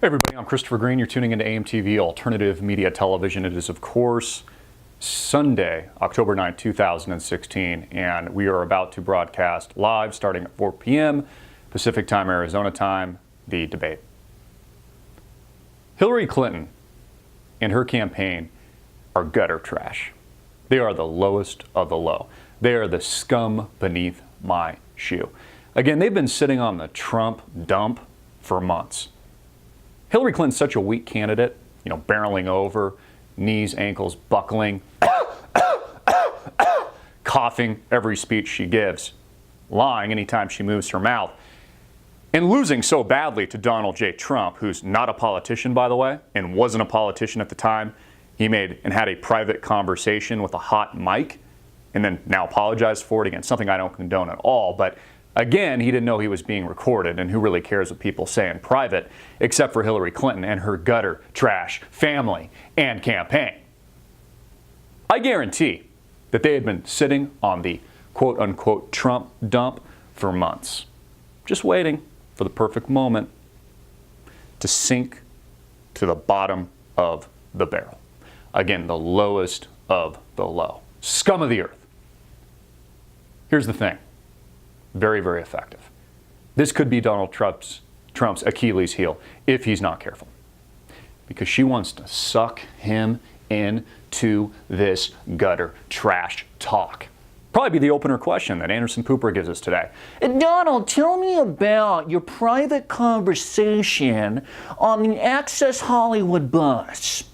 Hey everybody, I'm Christopher Green. You're tuning into AMTV Alternative Media Television. It is, of course, Sunday, October 9th, 2016, and we are about to broadcast live starting at 4 p.m. Pacific Time, Arizona time, the debate. Hillary Clinton and her campaign are gutter trash. They are the lowest of the low. They are the scum beneath my shoe. Again, they've been sitting on the Trump dump for months. Hillary Clinton's such a weak candidate, barreling over, knees, ankles buckling, coughing every speech she gives, lying anytime she moves her mouth, and losing so badly to Donald J. Trump, who's not a politician, by the way, and wasn't a politician at the time. He made and had a private conversation with a hot mic and then now apologized for it. Again, something I don't condone at all, but again, he didn't know he was being recorded, and who really cares what people say in private, except for Hillary Clinton and her gutter, trash, family, and campaign. I guarantee that they had been sitting on the quote-unquote Trump dump for months, just waiting for the perfect moment to sink to the bottom of the barrel. Again, the lowest of the low. Scum of the earth. Here's the thing. Very, very effective. This could be Donald Trump's Achilles heel if he's not careful. Because she wants to suck him into this gutter trash talk. Probably be the opener question that Anderson Pooper gives us today. Donald, tell me about your private conversation on the Access Hollywood bus.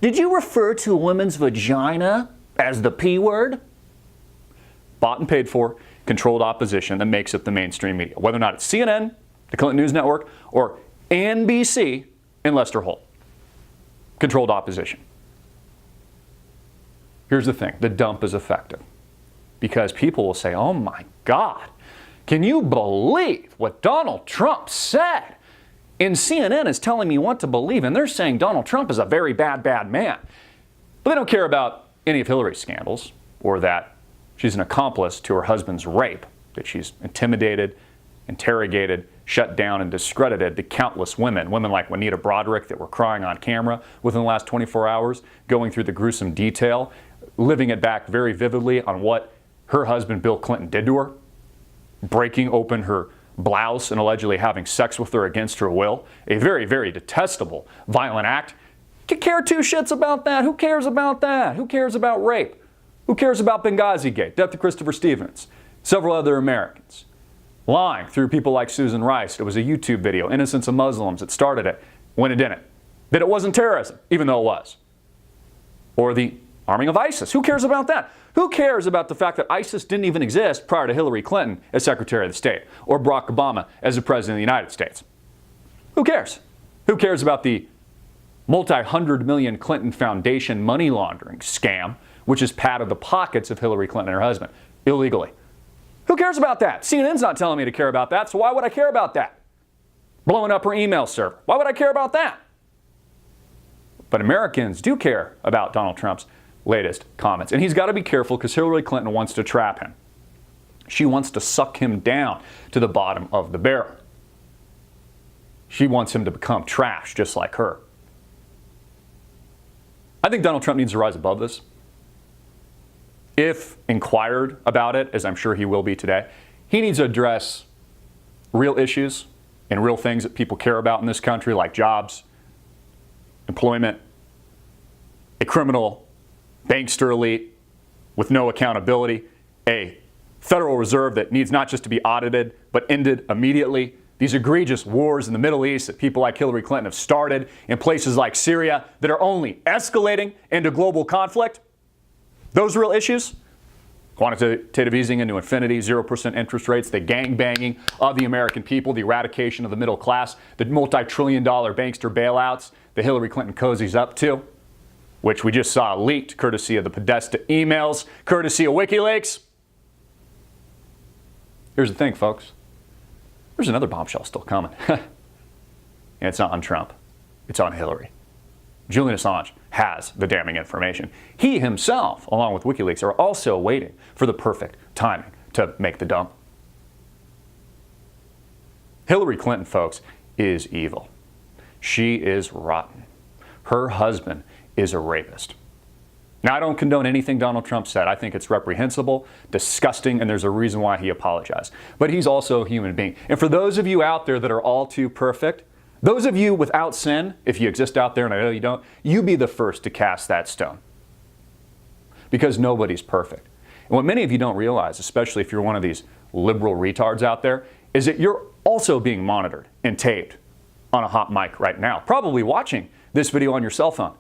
Did you refer to a woman's vagina as the P word? Bought and paid for, controlled opposition that makes it the mainstream media, whether or not it's CNN, the Clinton News Network, or NBC and Lester Holt. Controlled opposition. Here's the thing, the dump is effective because people will say, oh my God, can you believe what Donald Trump said? And CNN is telling me what to believe, and they're saying Donald Trump is a very bad, bad man. But they don't care about any of Hillary's scandals or that she's an accomplice to her husband's rape, that she's intimidated, interrogated, shut down, and discredited to countless women like Juanita Broderick that were crying on camera within the last 24 hours, going through the gruesome detail, living it back very vividly on what her husband Bill Clinton did to her, breaking open her blouse and allegedly having sex with her against her will. A very, very detestable, violent act. Could care two shits about that. Who cares about that? Who cares about rape? Who cares about Benghazi Gate, death of Christopher Stevens, several other Americans? Lying through people like Susan Rice. It was a YouTube video, Innocence of Muslims, that started it when it didn't. That it wasn't terrorism, even though it was. Or the arming of ISIS. Who cares about that? Who cares about the fact that ISIS didn't even exist prior to Hillary Clinton as Secretary of the State or Barack Obama as the President of the United States? Who cares? Who cares about the multi-hundred million Clinton Foundation money laundering scam, which has padded the pockets of Hillary Clinton and her husband illegally? Who cares about that? CNN's not telling me to care about that, so why would I care about that? Blowing up her email server. Why would I care about that? But Americans do care about Donald Trump's latest comments. And he's got to be careful because Hillary Clinton wants to trap him. She wants to suck him down to the bottom of the barrel. She wants him to become trash just like her. I think Donald Trump needs to rise above this. If inquired about it, as I'm sure he will be today, he needs to address real issues and real things that people care about in this country, like jobs, employment, a criminal bankster elite with no accountability, a Federal Reserve that needs not just to be audited, but ended immediately, these egregious wars in the Middle East that people like Hillary Clinton have started in places like Syria that are only escalating into global conflict. Those real issues, quantitative easing into infinity, 0% interest rates, the gangbanging of the American people, the eradication of the middle class, the multi-trillion-dollar bankster bailouts that Hillary Clinton cozies up to, which we just saw leaked courtesy of the Podesta emails, courtesy of WikiLeaks. Here's the thing, folks. There's another bombshell still coming. And it's not on Trump. It's on Hillary. Julian Assange has the damning information. He himself, along with WikiLeaks, are also waiting for the perfect timing to make the dump. Hillary Clinton, folks, is evil. She is rotten. Her husband is a rapist. Now, I don't condone anything Donald Trump said. I think it's reprehensible, disgusting, and there's a reason why he apologized. But he's also a human being. And for those of you out there that are all too perfect, those of you without sin, if you exist out there, and I know you don't, you be the first to cast that stone. Because nobody's perfect. And what many of you don't realize, especially if you're one of these liberal retards out there, is that you're also being monitored and taped on a hot mic right now, probably watching this video on your cell phone.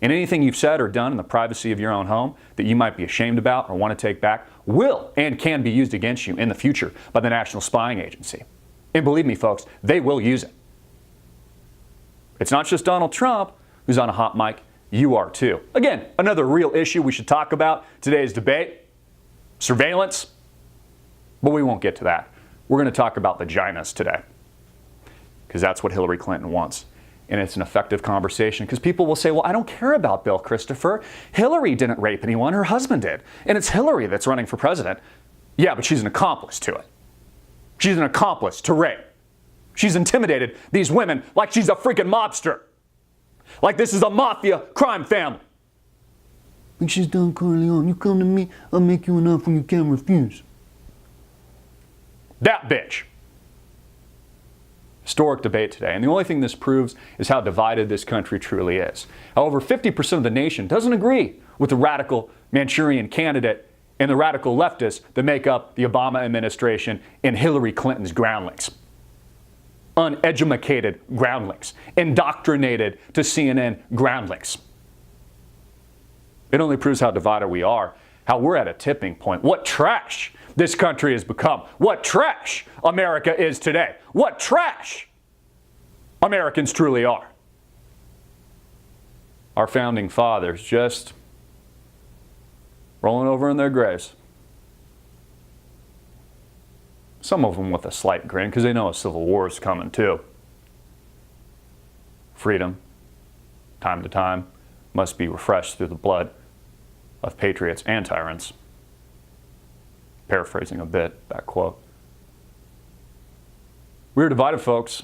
And anything you've said or done in the privacy of your own home that you might be ashamed about or want to take back will and can be used against you in the future by the National Spying Agency. And believe me, folks, they will use it. It's not just Donald Trump who's on a hot mic. You are too. Again, another real issue we should talk about today's debate, surveillance. But we won't get to that. We're going to talk about vaginas today because that's what Hillary Clinton wants. And it's an effective conversation because people will say, well, I don't care about Bill Christopher. Hillary didn't rape anyone. Her husband did. And it's Hillary that's running for president. Yeah, but she's an accomplice to it. She's an accomplice to rape. She's intimidated these women like she's a freaking mobster. Like this is a mafia crime family. When she's done, Corleone, you come to me, I'll make you an offer you can't refuse. That bitch. Historic debate today. And the only thing this proves is how divided this country truly is. However, 50% of the nation doesn't agree with the radical Manchurian candidate and the radical leftists that make up the Obama administration and Hillary Clinton's groundlings. Uneducated groundlings. Indoctrinated to CNN groundlings. It only proves how divided we are, how we're at a tipping point. What trash this country has become. What trash America is today. What trash Americans truly are. Our founding fathers just rolling over in their graves. Some of them with a slight grin because they know a civil war is coming too. Freedom, time to time, must be refreshed through the blood of patriots and tyrants. Paraphrasing a bit, that quote. We're divided, folks.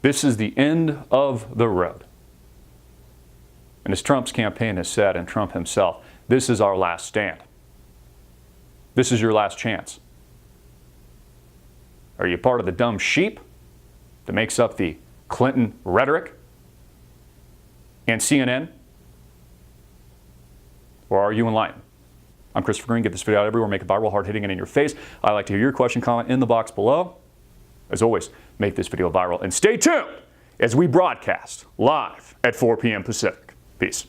This is the end of the road. And as Trump's campaign has said, and Trump himself, this is our last stand. This is your last chance. Are you part of the dumb sheep that makes up the Clinton rhetoric and CNN? Or are you enlightened? I'm Christopher Green. Get this video out everywhere. Make it viral, hard-hitting, and in your face. I'd like to hear your question, comment in the box below. As always, make this video viral. And stay tuned as we broadcast live at 4 p.m. Pacific. Peace.